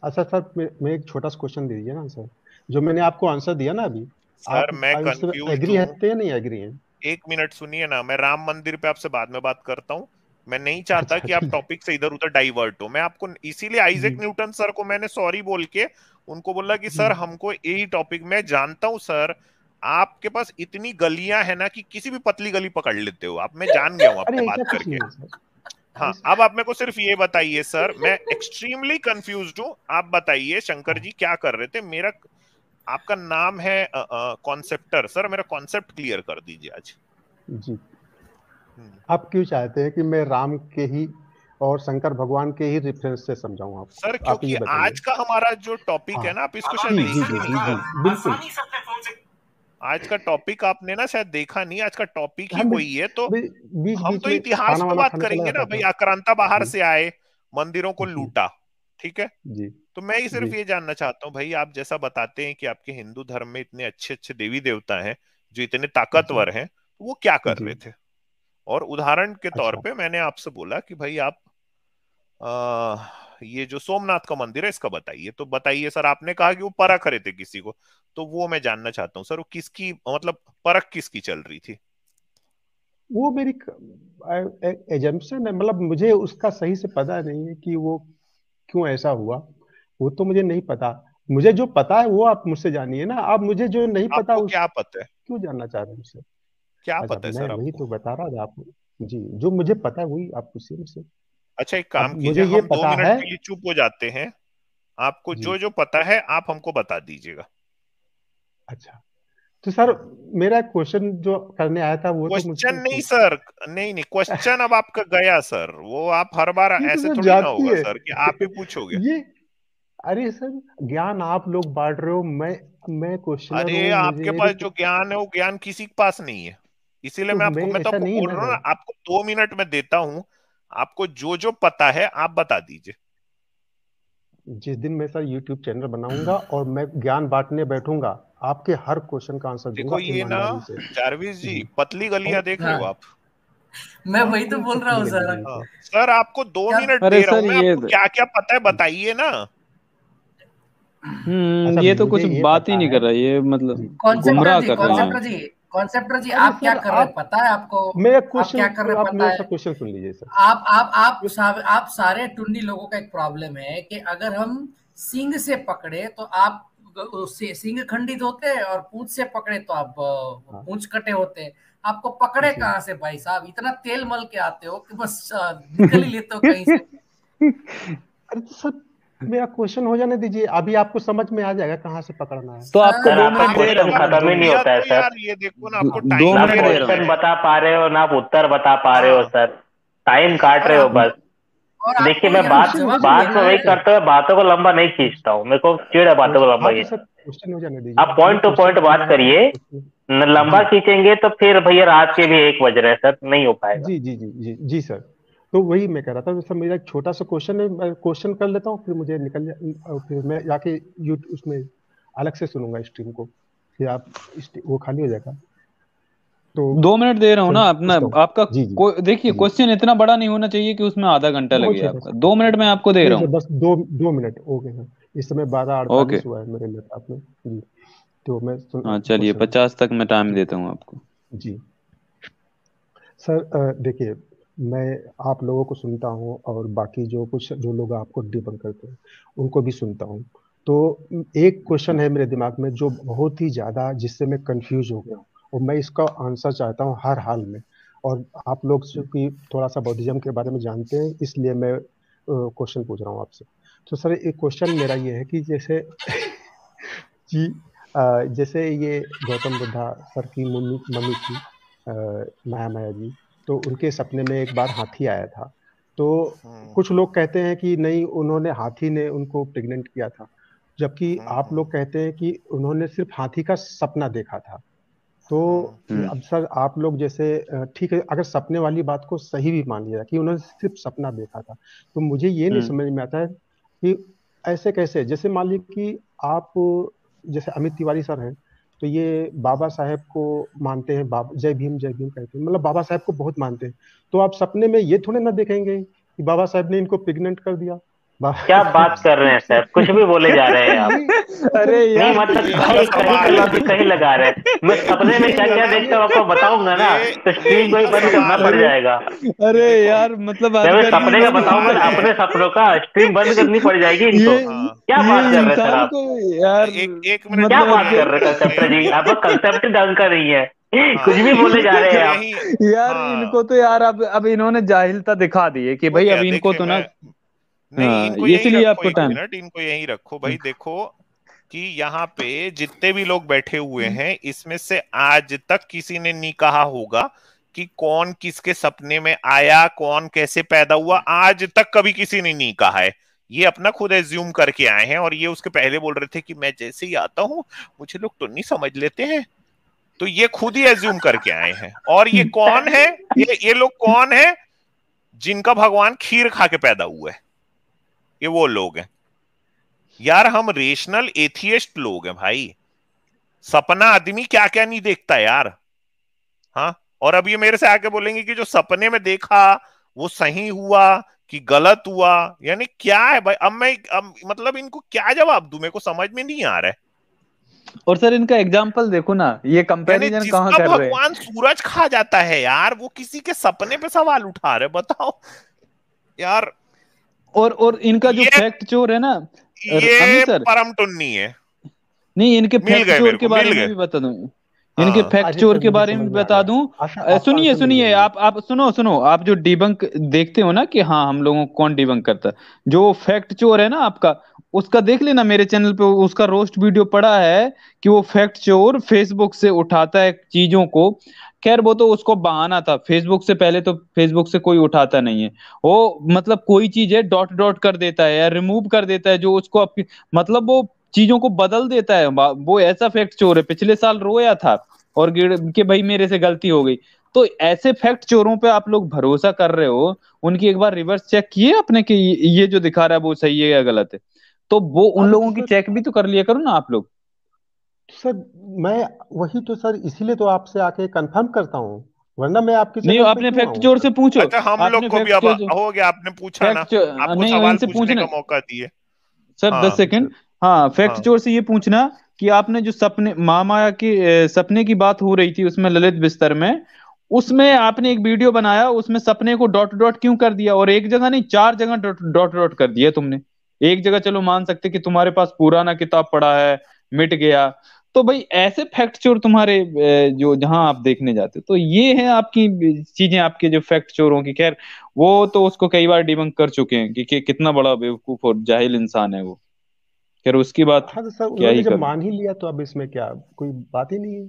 अच्छा सर, मैं एक छोटा सा क्वेश्चन दे दीजिए ना सर, जो मैंने आपको आंसर दिया ना अभी, सर मैं आप उससे कंफ्यूज एग्री हूँ। है या नहीं एग्री है? एक मिनट सुनिए ना, मैं राम मंदिर पे आपसे बाद में बात करता हूँ। मैं नहीं चाहता अच्छा, कि आप चलिए। टॉपिक से इधर उधर डाइवर्ट हो। मैं आपको इसीलिए आइजैक जी, न्यूटन सर को मैंने सॉरी बोल के उनको बोला कि जी। सर हमको यही टॉपिक, मैं जानता हूँ सर आपके पास इतनी गलियां है ना कि किसी भी पतली गली पकड़ लेते हो आप, मैं जान गया हूँ आपसे अरे ऐसा बात कुछ करके। नहीं है सर, हाँ, ऐसा। अब आप मेरे को सिर्फ ये बताइए सर, मैं एक्सट्रीमली कंफ्यूज्ड हूँ। आप बताइए शंकर हाँ, जी क्या कर रहे थे? मेरा, आपका नाम है कॉन्सेप्टर सर, मेरा कॉन्सेप्ट क्लियर कर दीजिए आज। जी। हम्म। आप क्यों चाहते हैं कि मैं राम के ही और शंकर भगवान के ही रेफरेंस से समझाऊं सर आपको, आप क्योंकि ये बताइए। आज का हमारा जो टॉपिक हाँ, है ना, आप इसको शायद जी, जी, देखे जी, नहीं जी, जी, सर। बिल्कुल। आज का टॉपिक आपने ना शायद देखा नहीं, आज का टॉपिक ही हम वही है। तो बीच हम बीच तो में इतिहास खाना पे वाना बात खाने चला करेंगे ना जाता भाई। था। आक्रांता बाहर जी, से आए, मंदिरों को जी, लूटा, ठीक है। जी, तो मैं ही सिर्फ जी। ये जानना चाहता हूँ भाई, आप जैसा बताते हैं कि आपके हिंदू धर्म में इतने अच्छे अच्छे देवी देवता हैं जो इतने जी, ताकतवर हैं, तो वो क्या कर जी। रहे थे? और उदाहरण के तौर अच्छा, पे मैंने आपसे बोला कि भाई आप ये जो सोमनाथ का मंदिर है इसका बताइए। तो बताइए सर, आपने कहा कि वो परख रहे थे किसी को, तो वो मैं जानना चाहता हूँ सर, वो किसकी, मतलब परख किसकी चल रही थी? वो मेरी एजम्पशन है, मतलब मुझे उसका सही से पता नहीं है कि वो क्यों ऐसा हुआ, वो तो मुझे नहीं पता। मुझे जो पता है वो आप मुझसे जानिए ना, आप मुझे जो नहीं पता आपको उस क्या पता है? क्यों जानना चाह रहे हैं मुझसे? क्या अच्छा, पता है मैं सर वही आपको? तो बता रहा था आपको। जी, जो मुझे पता है वही आप पूछिए मुझसे। अच्छा एक काम अब कीजिए, मुझे ये हम दो पता मिनट है। के लिए चुप हो जाते हैं। आपको जी, जो जो पता है आप हमको बता दीजिएगा। अच्छा, तो सर मेरा क्वेश्चन जो करने आया था वो तो क्वेश्चन मुझको नहीं सर, नहीं क्वेश्चन अब आपका गया सर, वो आप हर बार ये तो ऐसे सर थोड़ी ना जाती होगा है सर कि आप ही पूछोगे। ये अरे सर ज्ञान आप लोग बांट रहे हो, मैं क्वेश्चनर अरे हूँ, आपके मुझे पास एक जो ज्ञान है वो ज्ञान किसी के पास नहीं है, इसीलिए तो मैं मैं तो ऐसा आपको नहीं है बोल ना रहा हूँ सर। ना, आपको 2 मिनट में देता हूँ, आपको जो जो पता है आप बता दीजिए। जिस दिन मैं सर यूट्यूब चैनल बनाऊंगा और मैं ज्ञान बांटने बैठूंगा, आपके हर क्वेश्चन का आंसर देखो दूंगा ये ना ईमानदारी से। जारविस जी, जी। पतली गलियां और देख रहे हो हाँ, आप? मैं हाँ वही तो कौन बोल रहा पतली हूँ गली सर। रही हाँ सर? सर, आपको दो क्या? मिनट अरे दे रहा हूँ सर मैं, ये आपको क्या क्या पता है बताइए ना। अच्छा ये तो मुझे कुछ ये बात ही पता नहीं है कर रहा, ये जी, मतलब कॉन्सेप्टर गुमराह जी, कर रहे हैं। कॉन्सेप्टर जी, कॉन्सेप्टर जी, अरे आप क्या सर कर रहे हैं आप पता है आपको? मेरा आप क्या कर रहे हैं आप पता मेरा है? सा क्वेश्चन सुन लीजिए सर। आप सारे टुन्नी लोगों का एक प्रॉब्लम है कि अगर हम सींग से पकड़े तो आप उससे सींग खंडित होते हैं, और पूंछ से पकड़े तो आप हाँ पूंछ कटे होते हैं। आपको पकड़े जी। कहाँ से भाई साहब? इतना तेल मल के आते हो कि बस निकल ही लेते हो कहीं से। अरे तो सर मेरा क्वेश्चन हो जाने दीजिए, अभी आपको समझ में आ जाएगा कहाँ से पकड़ना है। तो आपको सर सर दो आपका मिनट दे रहा क्वेश्चन हूँ ना, खत्म दो ही नहीं मिनट भैया होता है तो सर। यार ये देखो ना, आपको दो टाइम ना मिनट दे दे रहे रहा हूँ। क्वेश्चन हैं। बता पा रहे हो ना आप उत्तर बता पा रहे हो हाँ सर, टाइम काट और रहे हो आप बस। और देखिए आपको मैं यहाँ बात क्वेश्चन हो जवाब जाने बात देना को दीजिए वही है। सर। करते हुए बातों को लंबा नहीं खींचता हूँ, मेरे को चिढ़ है बातों को लंबा हाँ तो सर खींचना। क्वेश्चन हो जाने दीजिए, आप मैं पॉइंट टू क्वेश्चन पॉइंट करने बात आया हूँ करिए, लंबा जी खींचेंगे तो फिर भैया रात के भी 1 बज रहे हैं सर, नहीं हो पाएगा। जी जी जी जी जी सर। तो वही मैं कह रहा था सर, मेरा एक छोटा सा क्वेश्चन है, मैं क्वेश्चन कर लेता हूँ फिर मुझे निकल जा, फिर मैं जाके यूट्यूब उसमें अलग से सुनूंगा स्ट्रीम को, फिर आप वो खाली हो जाएगा। तो 2 मिनट दे रहा हूँ ना चलिए अपना पूछता हूँ। आपका। जी जी देखिए जी। क्वेश्चन इतना बड़ा नहीं होना चाहिए कि उसमें आधा घंटा बहुत लगे छोटा आपका। सा, 2 मिनट में आपको दे नहीं रहा सर हूँ। बस दो मिनट ओके सर। इस समय ओके। 12:48 हुआ है मेरे लैपटॉप में जी। तो मैं हाँ चलिए, क्वेश्चन 50 तक मैं टाइम जी देता हूँ आपको। जी सर देखिए, मैं आप लोगों को सुनता हूँ और बाकी जो लोग आपको डिबंक करते हैं उनको भी सुनता हूँ। तो एक क्वेश्चन है मेरे दिमाग में जो बहुत ही ज़्यादा, जिससे मैं कंफ्यूज हो गया हूँ और मैं इसका आंसर चाहता हूँ हर हाल में। और आप लोग चूंकि थोड़ा सा बौद्धिज्म के बारे में जानते हैं, इसलिए मैं क्वेश्चन पूछ रहा हूँ आपसे। तो सर एक क्वेश्चन मेरा ये है कि जैसे जी जैसे ये गौतम बुद्धा सर की मम्मी मम्मी थी, माया माया जी, तो उनके सपने में एक बार हाथी आया था। तो हम्म कुछ लोग कहते हैं कि नहीं, उन्होंने हाथी ने उनको प्रेग्नेंट किया था, जबकि आप हम्म लोग कहते हैं कि उन्होंने सिर्फ हाथी का सपना देखा था। तो हम्म हम्म। अब सर आप लोग जैसे ठीक है, अगर सपने वाली बात को सही भी मान लिया कि उन्होंने सिर्फ सपना देखा था, तो मुझे ये नहीं हम्म। समझ में आता है कि ऐसे कैसे, जैसे मान लीजिए कि आप जैसे अमित तिवारी सर हैं, तो ये बाबा साहेब को मानते हैं, जय भीम कहते हैं, मतलब बाबा साहेब को बहुत मानते हैं। तो आप सपने में ये थोड़े ना देखेंगे कि बाबा साहेब ने इनको प्रेग्नेंट कर दिया। क्या बाबा साहेब बात कर रहे हैं सिर्फ सर, कुछ भी बोले जा रहे हैं आप। ये तो अरे सर नहीं यार मतलब ये कहीं कहीं का सवाल लॉजिक कहीं लगा रहे हैं। मैं सपने में ये क्या क्या ये देखता हूँ आपको बताऊंगा ना, ये तो ये स्ट्रीम को ही इनका बंद करना सवाल पड़ है। अरे जाएगा। अरे ये देखो, यार मतलब जब मैं आजकल की सपने का इनका इन्होंने बताऊंगा सवाल ना है। अपने सपनों का, स्ट्रीम बंद करनी पड़ जाएगी ये इनको। हाँ क्या ये बात कर रहे हैं सर इंसान आप? को यार एक एक मिनट क्या मतलब रुकिए, बात कर ऐसे रहे हैं कंसेप्टर जी? ये आपका कंसेप्ट ढंग का नहीं है, कुछ हाँ भी बोले जा रहे इनको हैं आप। यही यार हाँ इनको तो यार अब इन्होंने जाहिलता दिखा दी है कि हो भाई अब गया। इनको देखिए तो ना। मैं, नहीं हाँ इनको यहीं इसलिए रखो, आपको एक टाइम। मिनट इनको यहीं रखो भाई। देखो कि यहाँ पे जितने भी लोग बैठे हुए हैं, इसमें से आज तक किसी ने नहीं कहा होगा कि कौन किसके सपने में आया, कौन कैसे पैदा हुआ। आज तक कभी किसी ने नहीं कहा है। ये अपना खुद एज्यूम करके आए हैं, और ये उसके पहले बोल रहे थे कि मैं जैसे ही आता हूँ मुझे लोग तो नहीं समझ लेते हैं। तो ये खुद ही एज्यूम करके आए हैं। और ये कौन है? ये लोग कौन है? जिनका भगवान खीर खा के पैदा हुआ है, ये वो लोग हैं। यार हम रेशनल एथियस्ट लोग हैं भाई। सपना आदमी क्या क्या नहीं देखता यार। हाँ, और अब ये मेरे से आके बोलेंगे कि जो सपने में देखा वो सही हुआ कि गलत हुआ, यानी क्या है भाई? अब मतलब इनको क्या जवाब दूं, मेरे को समझ में नहीं आ रहा है। और सर इनका एग्जाम्पल देखो ना, ये यानी कंपैरिजन कहाँ जिसका कर रहे हैं। भगवान सूरज खा जाता है यार, वो किसी के सपने पे सवाल उठा रहे, बताओ यार। और इनका जो ये फैक्ट चोर है ना, अमी ये सर। परम टुन्नी है। नहीं, इनके मिल फैक्ट गए चोर मेरे के को, बारे मिल में गए। भी बता दूं। इनके हाँ फैक्ट अच्छा चोर सर, के मुझे बारे समझ में में आ बता गया। दूं। अच्छा, आपका सुनिए आंसर मिल सुनिए, गया मुझे। आप सुनो आप जो डिबंक देखते हो ना कि हाँ हम लोगों को कौन डिबंक करता है, जो फैक्ट चोर है ना आपका, उसका देख लेना मेरे चैनल पे, उसका रोस्ट वीडियो पड़ा है कि वो फैक्ट चोर फेसबुक से उठाता है चीजों को। खैर वो तो उसको बहाना था, फेसबुक से पहले तो फेसबुक से कोई उठाता नहीं है। वो मतलब कोई चीज है डॉट डॉट कर देता है या रिमूव कर देता है जो उसको आपकी, मतलब वो चीजों को बदल देता है। वो ऐसा फैक्ट चोर है, पिछले साल रोया था और गिर के भाई मेरे से गलती हो गई। तो ऐसे फैक्ट चोरों पे आप लोग भरोसा कर रहे हो, उनकी एक बार रिवर्स चेक किए आपने कि ये जो दिखा रहा है वो सही है या गलत है? तो वो उन अरे तो लोगों की सर, चेक भी तो कर लिया करो ना आप लोग। सर मैं वही तो सर, इसीलिए तो आपसे आके कंफर्म करता हूँ, वरना मैं आपके नहीं चैनल पे आपने क्यों फैक्ट आऊँ चोर सर। से पूछो। अच्छा, हम लोग आपने को भी फैक्ट अब चोर हो गया, आपने पूछा ना, आपको नहीं सवाल इनसे पूछने पूछना। का मौका दिए। सर हाँ 10 सेकंड। सर, हाँ फैक्ट हाँ चोर से ये पूछना कि आपने जो सपने महामाया के सपने की बात हो रही थी उसमें ललित बिस्तर में, उसमें आपने एक वीडियो बनाया, उसमें सपने को डॉट डॉट क्यों कर दिया, और एक जगह नहीं 4 जगह डॉट डॉट डॉट कर दिया तुमने। एक जगह चलो मान सकते कि तुम्हारे पास पुराना किताब पड़ा है, मिट गया। तो भाई ऐसे फैक्ट चोर तुम्हारे जो जहां आप देखने जाते हो, तो ये है आपकी चीजें, आपके जो फैक्ट चोरों की। खैर वो तो उसको कई बार डिबंक कर चुके हैं कि कितना बड़ा बेवकूफ और जाहिल इंसान है वो। खैर उसकी बात हाँ तो सर, क्या उन्होंने ही जब करूं। मान ही लिया तो अब इसमें क्या कोई बात ही नहीं है।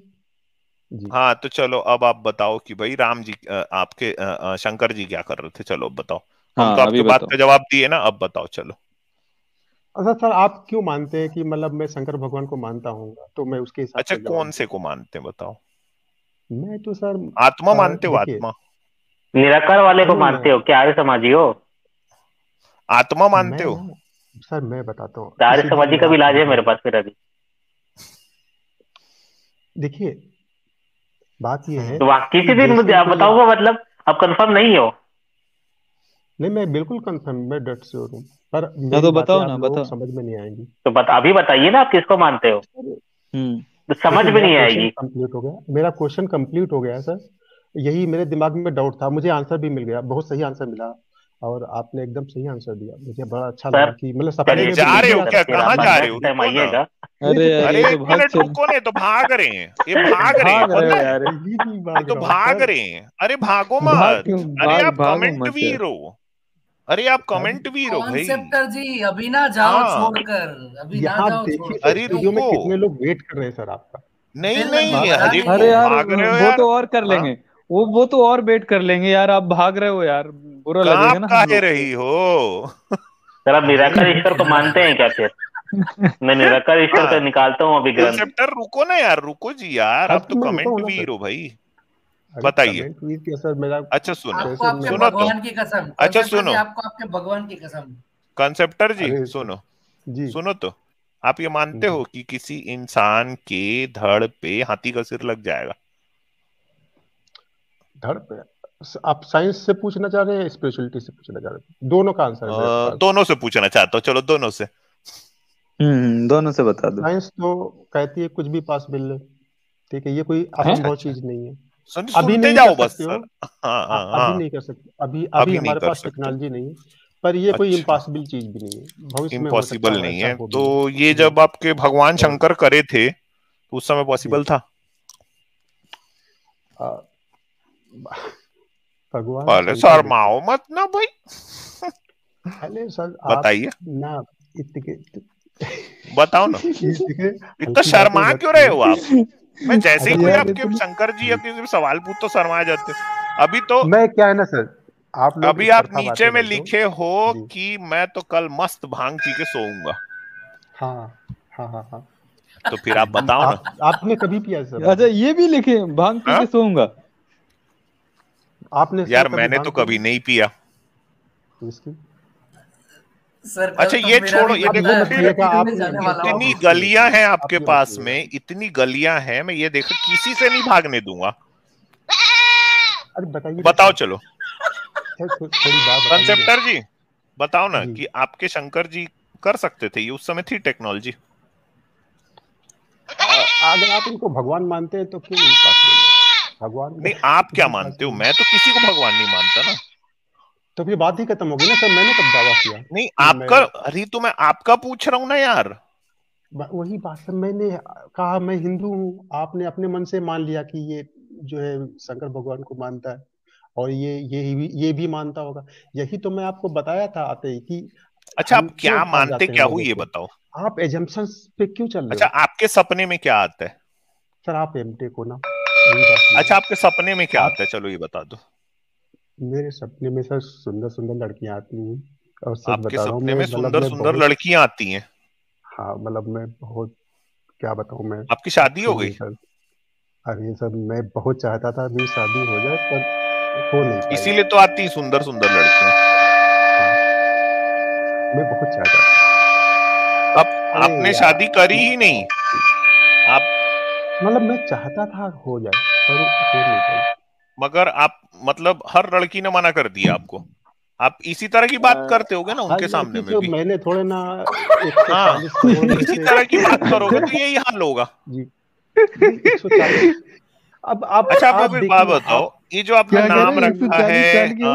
जी। हाँ, तो चलो अब आप बताओ कि भाई राम जी आपके शंकर जी क्या कर रहे थे, चलो अब बताओ। हम तो हाँ अभी आपके बात बताओ। का जवाब दिए ना, अब बताओ चलो। अच्छा सर, आप क्यों मानते हैं कि मतलब मैं शंकर भगवान को मानता हूँ, तो मैं उसके हिसाब अच्छा, से जवाब कौन से को दूंगा। मानते हैं बताओ? मैं तो सर, आत्मा मानते हो? देखिए, आत्मा? निराकार वाले को नहीं मैं मानते हो क्या, आर्य समाजी हो? आत्मा मानते मैं हो? ना सर, मैं बताता हूँ, तो आर्य इसीलिए समाजी मैं का भी आपको इलाज है मेरे बताऊँ। पास फिर अभी। देखिए, बात यह है तो वहाँ कि किसी दिन मुझे जैसे आप कोई अब, बताऊंगा, मतलब आप कंफर्म नहीं हो? नहीं मैं बिल्कुल कंफर्म, मैं डट श्योर हूँ, पर हाँ मेरी तो बातें बताओ आप ना लोगों को बताओ। समझ में नहीं आएंगी। तो बता, अभी बताइए ना आप किसको मानते हो, सर, हम्म। तो समझ देखिए, में नहीं आएगी। मेरा क्वेश्चन कंप्लीट हो गया है सर। यही मेरे दिमाग में डाउट था, मुझे आंसर भी मिल गया, बहुत सही आंसर मिला। और आपने एकदम सही आंसर दिया, मुझे बड़ा अच्छा सर लगा कि मतलब सपने चलिए में भी जा ठीक रहे है, हो देखिए सर आप। क्या? फिर कहाँ आप जा रहे हो? नेक्स्ट टाइम रुको ना। आइएगा। नहीं अरे तो यार सर, ये अरे तो एक भाग मिनट चल रुको, नहीं तो भाग रहे हैं, ये भाग रहे हैं भाग रहे अरे हो पता है। यार। पहले नहीं ये भाग तो रहा हूँ भाग सर। रहे हैं, अरे भागो भाग मत। क्यों? अरे भाग आप भागो कमेंट मत यार। वीर हो, अरे आप अरे कमेंट वीर हो भाई। कॉन्सेप्टर जी अभी ना जाओ हाँ, छोड़कर, अभी ना यहाँ जाओ देखिए तो छोड़कर अरे कहीं। स्टूडियो में रुको। कितने लोग वेट कर रहे हैं सर आपका। नहीं दिल अभी नहीं, भाग भरा अरे नहीं अरे है। यार भाग रहे हो वो यार। तो और कर हाँ, लेंगे। वो तो और वेट कर लेंगे यार, आप भाग रहे हो यार, बुरा कहाँ लगेगा ना हम काहे लोग को। रही हो? सर आप अरे निराकार ईश्वर को भैया, मानते हैं क्या फिर? मैं निराकार ईश्वर का हाँ, निकालता हूँ अभी ग्रंथ। कंसेप्टर रुको ना यार, रुको जी यार, हाँ आप तो तो मैं रुका कमेंट हूँ ना वीर सर। हो भाई। अरे बताइए। कमेंट भी क्या सर, मेरा अच्छा सुनो, आपको कैसे आपके मैं। सुनो तो। भगवान की कसम, अच्छा कॉन्सेप्टर जी सुनो, आपको आपके भगवान की कसम। कंसेप्टर जी अरे सर, सुनो, जी सुनो तो। आप ये मानते जी। हो कि किसी इंसान के धड़ पे हाथी का सिर लग जाएगा? धड़ पे, आप साइंस से पूछना चाह रहे हैं, स्पिरिचुअलिटी से पूछना चाह रहे हैं, दोनों का आंसर है मेरे पास। दोनों से पूछना चाहता हूँ, चलो दोनों से। दोनों से बता दो। साइंस तो कहती है कुछ भी पॉसिबल है, ठीक है, ये कोई हैं? अच्छा असंभव अच्छा, चीज नहीं है। अभी सुनते नहीं कर जाओ बस सकते हो। सर। हाँ हाँ अभी हाँ। नहीं कर सकते, अभी अभी अभी नहीं हमारे कर पास सकते। टेक्नोलॉजी नहीं है। पर ये कोई अच्छा, इम्पॉसिबल चीज भी नहीं है, भविष्य में हो सकता इम्पॉसिबल हो, नहीं ऐसा है हो तो? भी। ये जी। जब आपके भगवान और शंकर करे थे तो उस समय जी, पॉसिबल था? आ, भगवान अरे शंकर देखिए। शर्माओ मत ना भाई। अरे सर आप बताइए, ना, इतने बताओ ना। ये देखिए, इतना हल्की बातें शर्मा मत क्यों रहे हो आप? कीजिए। मैं जैसे ही अच्छा कोई मैं, यार आपके इतनी शंकर जी या जी, किसी भी सवाल पूछ तो शर्मा जाते हो। अभी तो, मैं क्या है ना सर, आप लोग अभी एक आप तरफा नीचे बातें में मत दो। लिखे हो जी। कि मैं तो कल मस्त भांग पी के सोऊंगा, हाँ हाँ हाँ हाँ। तो फिर आप बताओ ना। आपने कभी पिया है सर अच्छा भांग? ये भी लिखे भांग पी हाँ के सोऊंगा? आपने सर यार, कभी मैंने तो भांग पिया कभी है? नहीं पिया। इसकी, सर कल अच्छा तो ये मेरा छोड़ो, भी ये आप देखो बनता ये है, मत मैं फिर कहिएगा, पीने आपने जाने वाला हूँ। इतनी आप ये मत गलियां हैं कहिएगा, आप आपके ये मत पास कहिएगा। में, इतनी गलियां हैं, मैं ये देखा किसी से नहीं भागने दूंगा। अरे बताइए ना बताओ सर, चलो। सर थोड़ी बात बताइए ना। कंसेप्टर जी बताओ ना जी। कि आपके शंकर जी कर सकते थे, ये उस समय थी टेक्नोलॉजी? अगर आप उनको भगवान मानते हैं तो क्यों नहीं पॉसिबल है, भगवान नहीं, तो आप कुछ क्या भी मानते हो? पॉसिबल है। मैं तो किसी को भगवान नहीं मानता ना। तो फिर बात ही खत्म होगी ना सर, मैंने कब दावा किया नहीं कि मैं। आपका, अरे तो मैं आपका पूछ रहा हूं ना यार। वही बात है, मैंने कहा मैं हिंदू हूँ, आपने अपने मन से मान लिया कि ये जो है शंकर भगवान को मानता है, और ये भी मानता होगा। यही तो मैं आपको बताया था आते ही कि अच्छा, हम आप क्यों क्या हार मानते जाते हैं क्या हो लोगों ये से। बताओ। आप एजम्पशंस पे क्यों चल रहे अच्छा, हो? आपके सपने में क्या आता है? सर आप एमटेक हो ना, यही बात नहीं अच्छा, है। आपके सपने में क्या आप आता है, चलो ये बता दो। मेरे सपने में सर सुंदर सुंदर लड़कियां आती हैं, और सच आपके बता रहा हूँ सपने मैं, में मतलब सुंदर मैं सुंदर बहुत, लड़कियां आती हैं? हाँ मतलब मैं बहुत, क्या बताऊँ मैं। आपकी शादी हो गई? सुनिए सर, अरे सर मैं बहुत चाहता था मेरी शादी हो जाए, पर हो नहीं पाई। इसीलिए तो आती सुंदर सुंदर लड़कियां। हाँ, मैं बहुत चाहता था। अब अरे आपने यार, शादी करी ही नहीं। आप मतलब मैं चाहता था हो जाए, पर हो नहीं पाई। मगर आप मतलब हर लड़की ने मना कर दिया आपको। आप इसी तरह की बात करते होगे ना हर उनके सामने लड़की में से भी। मैंने थोड़े ना हाँ, 140 करोड़ में इसी से तरह की बात करोगे तो यही हाल होगा। जी, नहीं 140। अब अच्छा, आप आप मुझे एक बात देखिए बताओ, आप ये जो आपने क्या कह नाम रहे हैं, रखा है 140 साल के हो?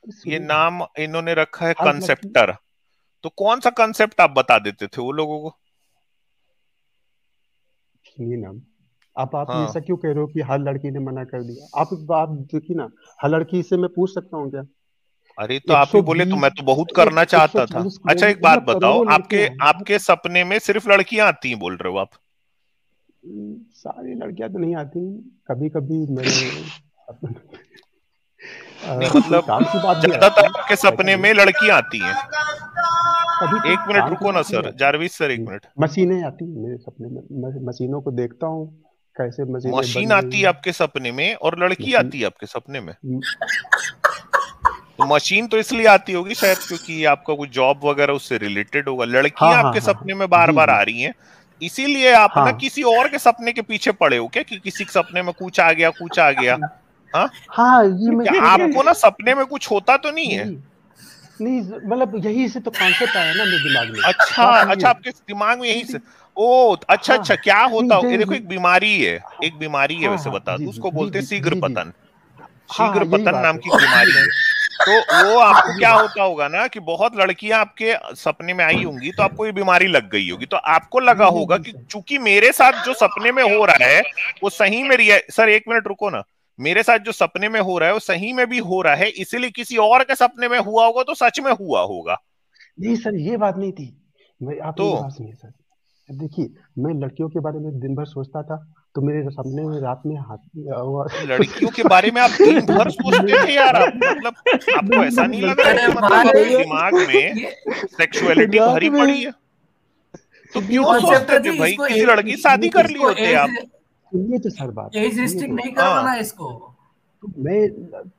ये सुनिए ना, नाम इन्होंने रखा है हर लड़की, कंसेप्टर, तो कौन सा कंसेप्ट आप बता देते थे वो लोगों को? सुनिए ना, आप ये हाँ, ऐसा क्यों कह रहे हो कि हर लड़की ने मना कर दिया? आप एक बात देखिए ना, हर लड़की से मैं पूछ सकता हूँ क्या? अरे तो आप ही बोले तो 120, मैं तो बहुत करना चाहता था। 140 अच्छा, करोड़ एक बात मतलब बताओ, करोड़ों आपके लड़कियां हैं। आपके सपने में सिर्फ लड़कियां आती हैं बोल रहे हो आप? सारी लड़कियां तो नहीं आती, कभी कभी मेरे नहीं कोई मतलब काम की बात भी आती ज्यादातर है, आपके ऐसा सपने नहीं। में लड़कियां आती हैं? कभी कभी एक मिनट काम की रुको ना बात भी सर, आती जारविस सर, है। एक मिनट। मशीनें आती हैं मेरे सपने में, मैं मशीनों को देखता हूँ, कैसे मशीनें मशीन बन रही आती है हैं। आपके सपने में और लड़की मशीन, आती है आपके सपने में? तो मशीन तो इसलिए आती होगी शायद क्योंकि आपका कोई जॉब वगैरह उससे रिलेटेड होगा। हाँ लड़कियां हाँ आपके हाँ हाँ, सपने में बार जी बार जी, आ रही हैं, इसीलिए आप ना हाँ किसी और के सपने के पीछे पड़े हो क्या, कि किसी के सपने में कुछ आ गया, कुछ आ गया। हाँ, हाँ, ये मैं क्या सोच रहा आपको था। ना सपने में कुछ होता तो नहीं है? नहीं नहीं, मतलब यही से तो कॉन्सेप्ट आया ना मेरे दिमाग में, अच्छा तो आप अच्छा, सुनिए। आपके दिमाग में नहीं यही से। नहीं, ओ अच्छा हाँ अच्छा, क्या होता नहीं हो, ये देखो नहीं, एक बीमारी है। हाँ एक बीमारी है, हाँ वैसे हाँ, बता जी दूं, जी उसको जी बोलते हैं जी शीघ्र जी जी, पतन। हाँ शीघ्र हाँ यही पतन बात नाम है, की यही बीमारी है। बात तो वो है, आपको यही क्या बात होता होगा ना कि बहुत लड़कियां आपके सपने में आई होंगी, तो आपको ये बीमारी लग गई होगी, तो आपको जी लगा जी होगा जी कि सर। चूंकि मेरे साथ जो सपने में हो रहा है वो सही में सर एक मिनट रुको ना। मेरे साथ जो सपने में हो रहा है वो सही में भी हो रहा है, इसीलिए किसी और के सपने में हुआ होगा तो सच में हुआ होगा। नहीं सर, ये बात नहीं थी, मैं, आप तो मेरी बात सुनिए सर। देखिए, मैं लड़कियों के बारे में दिन भर सोचता था, तो मेरे सामने में रात में लड़कियों के बारे में आप दिन भर सोचते थे यार? आप मतलब आपको मेरी ऐसा मेरी नहीं लग रहा है अरे कि लड़कियों मतलब भाई, आपके दिमाग में ये सेक्सुअलिटी रात भरी पड़ी में? है? तो सुनिए क्यों तो सर, कॉन्सेप्ट सोचते है थे जी, भाई, इसको किसी लड़की से शादी कर ली इसको होते एज आप। सुनिए तो सर बात, एज सुनिए रिस्ट्रिक्ट तो। नहीं हाँ, करवाना है इसको। तो मैं,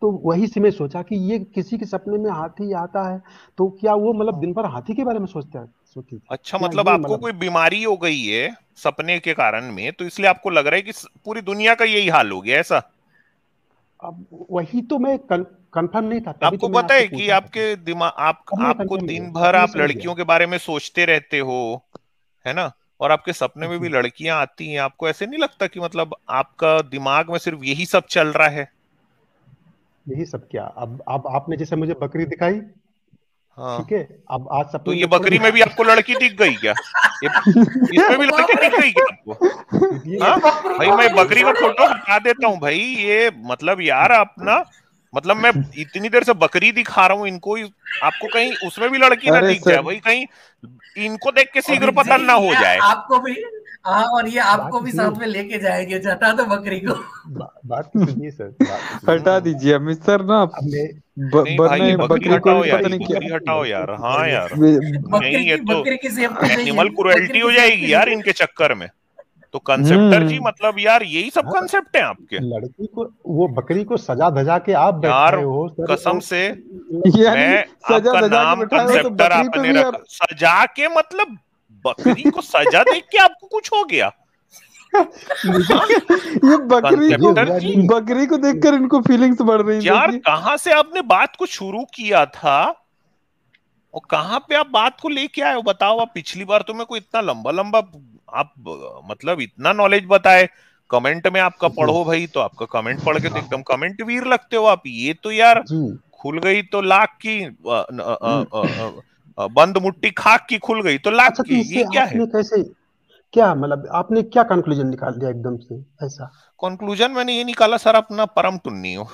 तो वही से मैं सोचा कि ये किसी के सपने में हाथी आता है, तो क्या वो मतलब दिन भर हाथी के बारे में सोचती थी अच्छा, क्या, मतलब ये आपको मतलब। कोई बीमारी हो गई है सपने के कारण में, तो इसलिए आपको लग रहा है कि पूरी दुनिया का यही हाल हो गया ऐसा? अब वही तो मैं कंफर्म नहीं था, तभी तो आपको मैंने पता आपसे है कि पूछा था। आपके दिमाग अब मैं आपको कंफर्म हो दिन गया, भर अब मैं आप समझ गया। लड़कियों के बारे में सोचते रहते हो, है ना? और आपके सपने में भी जी, लड़कियां आती हैं, आपको ऐसे नहीं लगता कि मतलब आपका दिमाग में सिर्फ यही सब चल रहा है? यही सब क्या, अब आपने जैसे मुझे बकरी दिखाई, हाँ, ठीक है, अब आज तो सपने ये में थोड़े बकरी ना में भी आपको लड़की दिख गई क्या? ये इसमें भी लड़की बाप रे, दिख गई क्या आपको? ये हाँ, बकरी भाई को मैं भी नहीं बकरी का फोटो छोड़ेंगे। हटा देता हूँ भाई, ये मतलब यार अपना, मतलब मैं इतनी देर से बकरी दिखा रहा हूँ इनको आपको कहीं उसमें भी लड़की ना अरे दिख जाए सर, भाई, कहीं इनको देख के शीघ्र अमित जी, पतन ना हो ये जाए। आपको भी, हाँ, और ये बात आपको तो भी सुनिए, साथ में लेके जाएंगे, जटा दो बकरी को। बात तो सुनिए सर, बात तो सुनिए। हटा हम्म। दीजिए अमित सर ना। अब मैं, नहीं भाई, वरना ये ये बकरी बकरी को हटाओ भी यार, पता ये नहीं क्या। बकरी हटाओ यार, हाँ यार। कहीं ये तो बकरी की सेफ्टी चाहिए, एनिमल क्रुएल्टी बकरी हो की सेफ्टी जाएगी यार चाहिए। इनके चक्कर में। तो कंसेप्टर जी, हम्म। मतलब यार यही सब हाँ, कंसेप्ट है आपके? लड़की को, वो बकरी को सजा धजा के आप यार बैठाए हो सर, कसम से, यानी मैं सजा आपका धजा के नाम बैठाए हो तो कंसेप्टर बकरी पे आपने भी रखा, आप। सजा के मतलब बकरी को सजा देख के आपको कुछ हो गया? मुझे हाँ, ये मुझे कंसेप्टर हुआ जी, नहीं। बकरी को देखकर इनको फीलिंग्स बढ़ रही, यार देखिए। कहां से आपने बात को शुरू किया था और कहां पे आप बात को लेके आए हो बताओ। आप पिछली बार तो मेरे को इतना लंबा लंबा आप मतलब इतना नॉलेज बताए, कमेंट में आपका जी पढ़ो भाई, तो आपका कमेंट पढ़ के तो एकदम कमेंट वीर लगते हो आप। ये तो यार जी, खुल गई तो लाख की बंद मुट्ठी खाक की खुल गई तो लाख अच्छा, तो की, इससे ये क्या है? आपने कैसे, क्या मतलब आपने क्या कंक्लूजन निकाल दिया एकदम से ऐसा? कंक्लूजन मैंने ये निकाला सर, अपना परम टुन्नी हो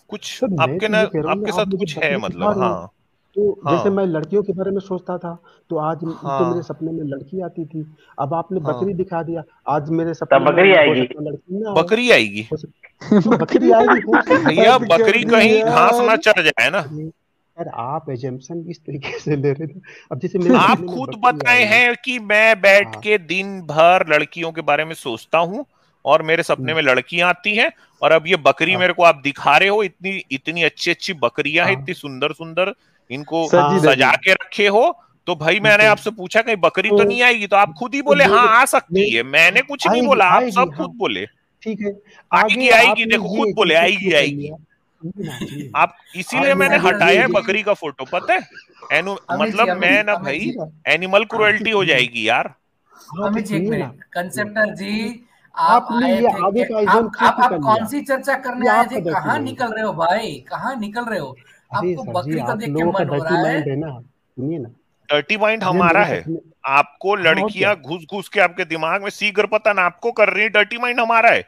कुछ सर मैं आपके तो ना, ये कह रहा हूँ आपके ना, आप साथ मुझे कुछ है बकरी दिखा मतलब। रहे हाँ हैं, तो जैसे हाँ मैं लड़कियों के बारे में सोचता था, तो आज तो मेरे हाँ सपने में लड़की आती थी, अब आपने हाँ। बकरी दिखा दिया, आज मेरे तब सपने में बकरी हो आएगी। सकता है लड़की ना आए, बकरी आएगी हो सकता तो बकरी बकरी आएगी, हो सकता है। भैया, हद कर बकरी दी कहीं घास ना यार। चर जाए ना। अरे सर, आप एजम्पशन इस तरीके से ले रहे थे, अब जैसे मेरे आप सपने में खुद बकरी बताए आएगी। हैं कि मैं बैठ हाँ। के दिन भर लड़कियों के बारे में सोचता हूँ और मेरे सपने हम्म, में लड़कियां आती हैं, और अब ये बकरी हाँ मेरे को आप दिखा रहे हो, इतनी इतनी अच्छी अच्छी बकरियां हैं, हाँ इतनी सुंदर सुंदर, इनको सजी हाँ, धजी। सजा के रखे हो। तो भाई मैंने बिल्कुल। आपसे पूछा कहीं बकरी तो तो नहीं आएगी, तो आप खुद ही तो बोले हाँ मेरे आ सकती है, मेरे मैंने कुछ नहीं आएगी बोला, आप आएगी, सब हाँ खुद बोले। ठीक है। आएगी आगे आएगी, आपने देखो ये खुद बोले एजम्पशन आएगी क्यों कर आएगी। लिया? सुनिए ना, आप इसीलिए आपने मैंने आगे ये हटाया है बकरी एजम्पशन, का फोटो, पता है अमित जी, मतलब मैं ना अमित भाई जी, सुनिए ना, एनिमल आप तो क्रुएल्टी हो सुनिए ना, जाएगी यार। हाँ तो अमित जी एक सुनिए ना, मिनट, कंसेप्टर जी, आप आपने आए ये थे आगे का आप एजम्पशन आप क्यों आप कर कौन लिया? सी चर्चा करने ये आए थे? आपका डर्टी कहाँ माइंड है। निकल रहे हो भाई, कहाँ निकल रहे हो? अरे आपको सर जी, बकरी को आप देख के लोगों का मन हो डर्टी रहा है? माइंड है ना, सुनिए ना, डर्टी माइंड ये हमारा मेरे है। सपने, आपको हाँ और क्या? लड़कियां घुस घुस के आपके दिमाग में शीघ्र पतन आपको कर रही है, डर्टी माइंड हमारा है।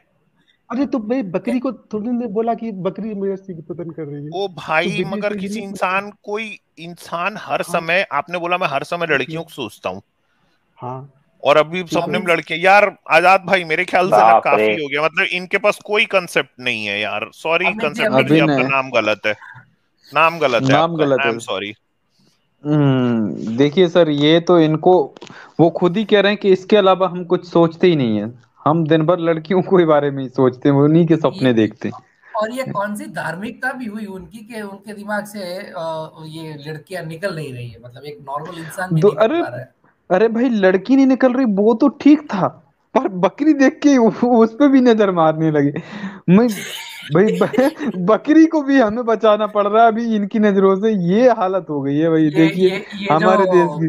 अरे तो भाई बकरी को थोड़ी ने बोला कि बकरी मेरे से पतन कर रही है, ओ तो भाई, बिजली मगर से किसी बिजली पतन। इंसान, कोई इंसान हर हाँ समय, आपने बोला मैं हर समय ठीक लड़कियों है, को सोचता हूँ, हाँ और अभी ठीक सपने है। में अमित लड़कियां, यार आजाद भाई मेरे ख्याल से ना बाप रे। काफी हो गया, मतलब इनके पास कोई कंसेप्ट नहीं है यार, सॉरी अमित जी, कंसेप्टर अमित जी, अभी जी, आपका नहीं, नाम गलत है, नाम गलत है नाम आपका, गलत आई है। Am sorry. देखिए सर, ये तो इनको, वो खुद ही कह रहे हैं कि इसके अलावा हम कुछ सोचते ही नहीं है। हम दिन भर लड़कियों को ही बारे में ही सोचते हैं, वो उन्हीं के सपने ये देखते हैं। और ये कौन सी धार्मिकता भी हुई उनकी कि उनके दिमाग से ये लड़कियां निकल नहीं रही है, मतलब एक नॉर्मल इंसान भी नहीं बन अरे, पा रहा है। अरे भाई लड़की नहीं निकल रही वो तो ठीक था, पर बकरी देख के उस पे भी नजर मारने लगे। मैं भाई बकरी को भी हमें बचाना पड़ रहा है अभी इनकी नजरों से, ये हालत हो गई है भाई, देखिए ये जो हमारे देश की।